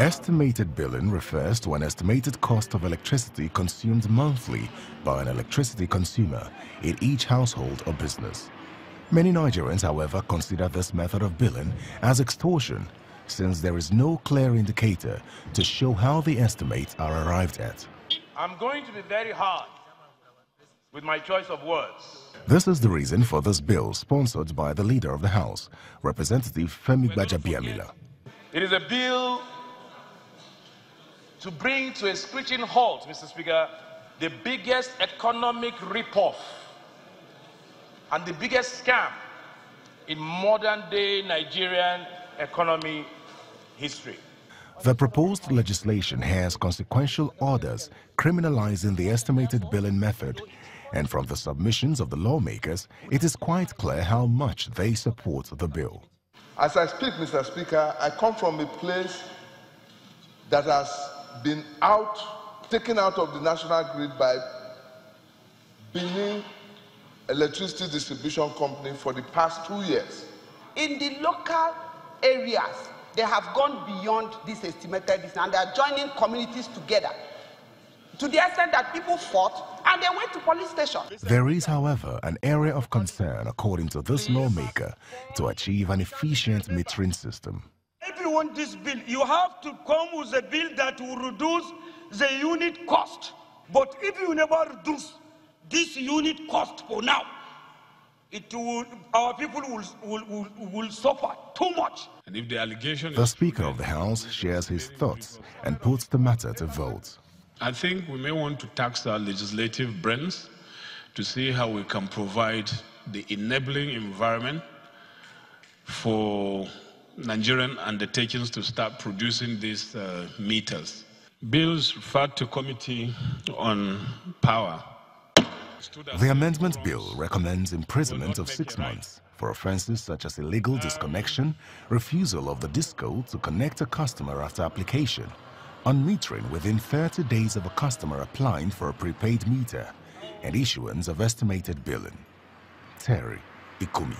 Estimated billing refers to an estimated cost of electricity consumed monthly by an electricity consumer in each household or business. Many Nigerians, however, consider this method of billing as extortion, since there is no clear indicator to show how the estimates are arrived at. I'm going to be very hard with my choice of words. This is the reason for this bill sponsored by the Leader of the House, Representative Femi Gbajabiamila. It is a bill to bring to a screeching halt, Mr. Speaker, the biggest economic ripoff and the biggest scam in modern-day Nigerian economy history. The proposed legislation has consequential orders criminalizing the estimated billing method, and from the submissions of the lawmakers, it is quite clear how much they support the bill. As I speak, Mr. Speaker, I come from a place that has been taken out of the national grid by Benin Electricity Distribution Company for the past 2 years. In the local areas, they have gone beyond this estimated distance, and they are joining communities together to the extent that people fought and they went to police stations. There is, however, an area of concern, according to this lawmaker, to achieve an efficient metering system. If you want this bill, you have to come with a bill that will reduce the unit cost. But if you never reduce this unit cost for now, our people will suffer too much. And if the allegation The Speaker of the House shares his thoughts and puts the matter to vote. I think we may want to tax our legislative brains to see how we can provide the enabling environment for Nigerian undertakings to start producing these meters. Bills referred to Committee on Power. The amendment bill recommends imprisonment of 6 months for offences such as illegal disconnection, refusal of the disco to connect a customer after application, unmetering within 30 days of a customer applying for a prepaid meter, and issuance of estimated billing. Terry Ikumi,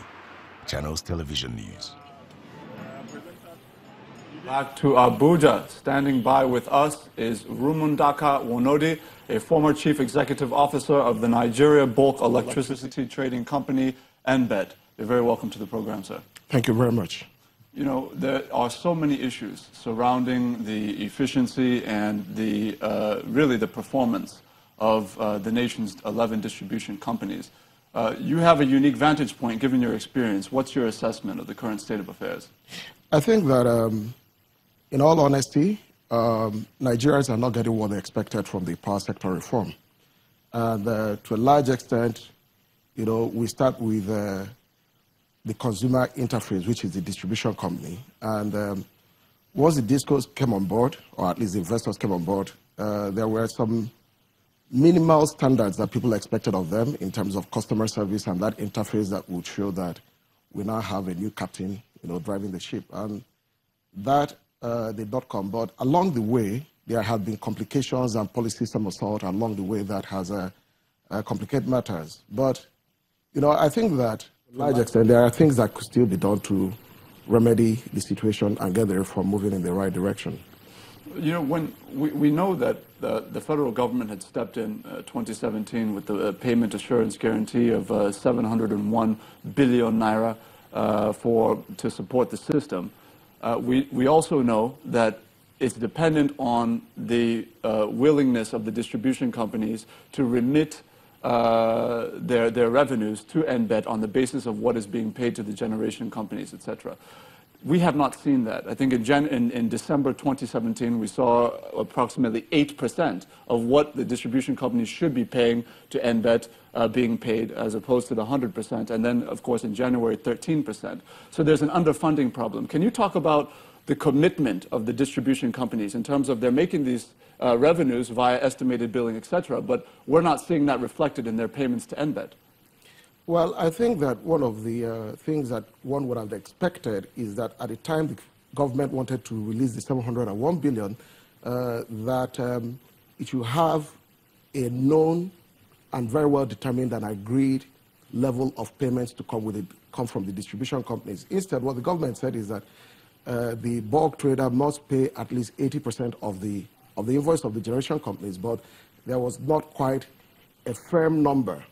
Channels Television News. Back to Abuja. Standing by with us is Rumundaka Wonodi, a former chief executive officer of the Nigeria Bulk Electricity Trading Company, NBET. You're very welcome to the program, sir. Thank you very much. You know, there are so many issues surrounding the efficiency and the really the performance of the nation's 11 distribution companies. You have a unique vantage point given your experience. What's your assessment of the current state of affairs? I think that, in all honesty, Nigerians are not getting what they expected from the power sector reform. And to a large extent, you know, we start with the consumer interface, which is the distribution company. And once the discos came on board, or at least the investors came on board, there were some minimal standards that people expected of them in terms of customer service and that interface that would show that we now have a new captain, you know, driving the ship. And that did not come. But along the way, there have been complications and policy somersault along the way that has complicated matters. But, you know, I think that to a large extent, there are things that could still be done to remedy the situation and get the reform moving in the right direction. You know, when we know that the federal government had stepped in 2017 with the payment assurance guarantee of 701 billion naira to support the system. We also know that it's dependent on the willingness of the distribution companies to remit their revenues to NBET on the basis of what is being paid to the generation companies, etc. We have not seen that. I think in December 2017, we saw approximately 8% of what the distribution companies should be paying to NBET being paid, as opposed to the 100%. And then, of course, in January, 13%. So there's an underfunding problem. Can you talk about the commitment of the distribution companies in terms of they're making these revenues via estimated billing, etc., but we're not seeing that reflected in their payments to NBET? Well, I think that one of the things that one would have expected is that at the time the government wanted to release the 701 billion, that it should have a known and very well determined and agreed level of payments to come from the distribution companies. Instead, what the government said is that the bulk trader must pay at least 80% of the invoice of the generation companies, but there was not quite a firm number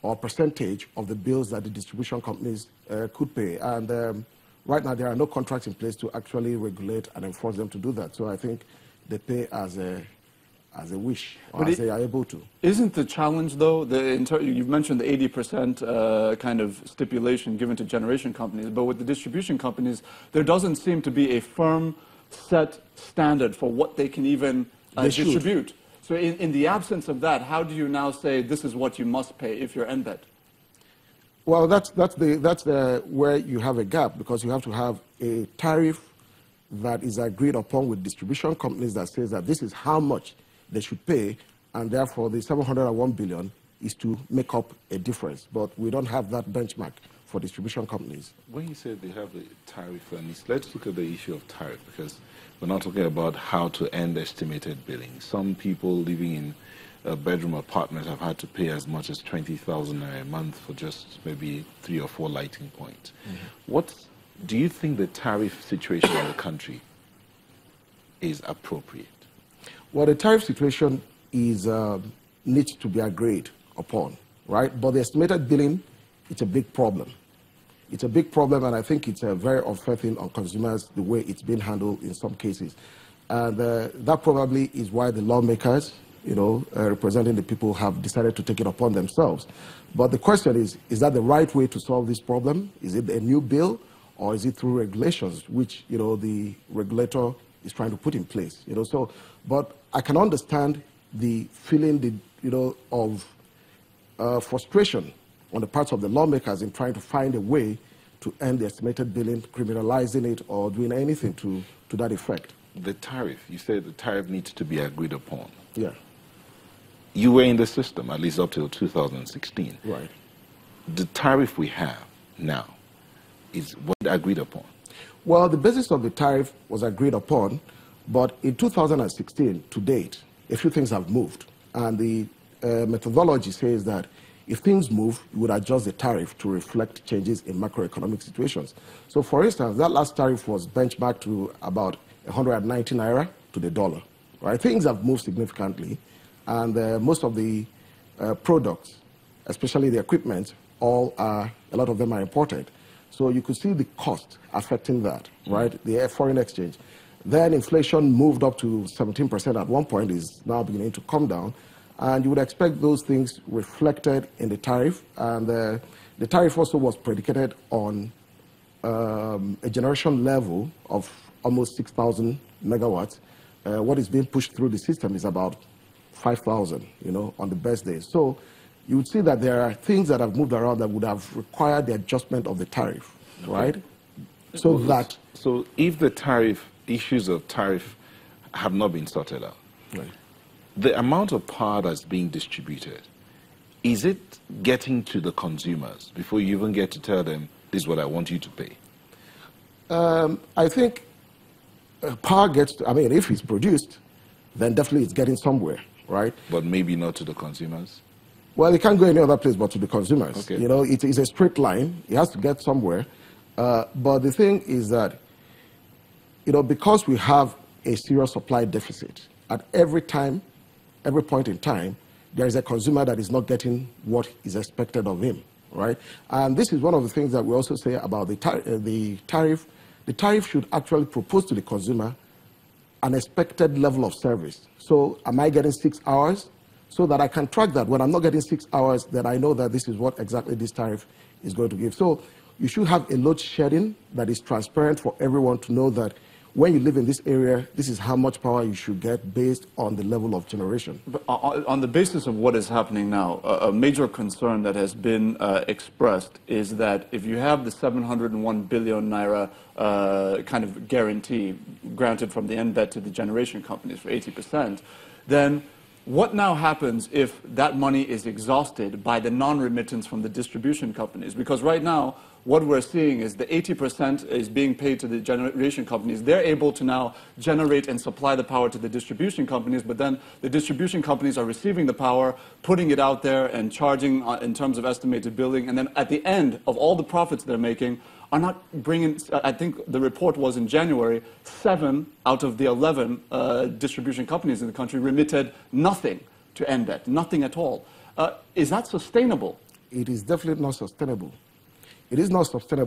or percentage of the bills that the distribution companies could pay. And right now, there are no contracts in place to actually regulate and enforce them to do that. So I think they pay as a wish, or as they are able to. Isn't the challenge, though, you've mentioned the 80% kind of stipulation given to generation companies, but with the distribution companies, there doesn't seem to be a firm set standard for what they can even distribute. So in the absence of that, how do you now say this is what you must pay if you're NBET? Well, that's where you have a gap, because you have to have a tariff that is agreed upon with distribution companies that says that this is how much they should pay, and therefore the 701 billion is to make up a difference. But we don't have that benchmark for distribution companies. When you say they have the tariff, let's look at the issue of tariff, because we're not talking about how to end estimated billing. Some people living in a bedroom apartment have had to pay as much as 20,000 a month for just maybe 3 or 4 lighting points. What do you think the tariff situation in the country is appropriate? Well, the tariff situation is needs to be agreed upon, right? But the estimated billing, it's a big problem. It's a big problem, and I think it's a very unfair thing on consumers, the way it's been handled in some cases. And that probably is why the lawmakers, representing the people, have decided to take it upon themselves. But the question is that the right way to solve this problem? Is it a new bill, or is it through regulations, which, the regulator is trying to put in place? But I can understand the feeling, of frustration on the part of the lawmakers in trying to find a way to end the estimated billing, criminalizing it, or doing anything to that effect. The tariff, you said the tariff needs to be agreed upon. Yeah. You were in the system, at least up till 2016. Right. The tariff we have now is what agreed upon? Well, the basis of the tariff was agreed upon, but in 2016, to date, a few things have moved. And the methodology says that if things move, you would adjust the tariff to reflect changes in macroeconomic situations. So, for instance, that last tariff was benchmarked to about 190 naira to the dollar. Right? Things have moved significantly, and most of the products, especially the equipment, a lot of them are imported. So you could see the cost affecting that, right? The foreign exchange. Then inflation moved up to 17% at one point, is now beginning to come down. And you would expect those things reflected in the tariff. And the tariff also was predicated on a generation level of almost 6,000 megawatts. What is being pushed through the system is about 5,000, on the best days. So you would see that there are things that have moved around that would have required the adjustment of the tariff, right? So if the issues of tariff have not been sorted out, right, the amount of power that's being distributed, is it getting to the consumers before you even get to tell them, this is what I want you to pay? I think power gets to, if it's produced, then definitely it's getting somewhere, right? But maybe not to the consumers? Well, it can't go any other place but to the consumers. Okay. It is a straight line. It has to get somewhere. But the thing is that, because we have a serious supply deficit, at every point in time, there is a consumer that is not getting what is expected of him, right? And this is one of the things that we also say about the tariff. The tariff should actually propose to the consumer an expected level of service. So am I getting 6 hours? So that I can track that. When I'm not getting 6 hours, then I know that this is what exactly this tariff is going to give. So you should have a load shedding that is transparent for everyone to know that when you live in this area, this is how much power you should get based on the level of generation. But on the basis of what is happening now, a major concern that has been expressed is that if you have the 701 billion naira kind of guarantee granted from the NBET to the generation companies for 80%, then what now happens if that money is exhausted by the non-remittance from the distribution companies? Because right now, what we're seeing is the 80% is being paid to the generation companies. They're able to now generate and supply the power to the distribution companies, but then the distribution companies are receiving the power, putting it out there and charging in terms of estimated billing, and then at the end of all the profits they're making are not bringing, I think the report was in January, 7 out of the 11 distribution companies in the country remitted nothing to NBET, nothing at all. Is that sustainable? It is definitely not sustainable. It is not sustainable.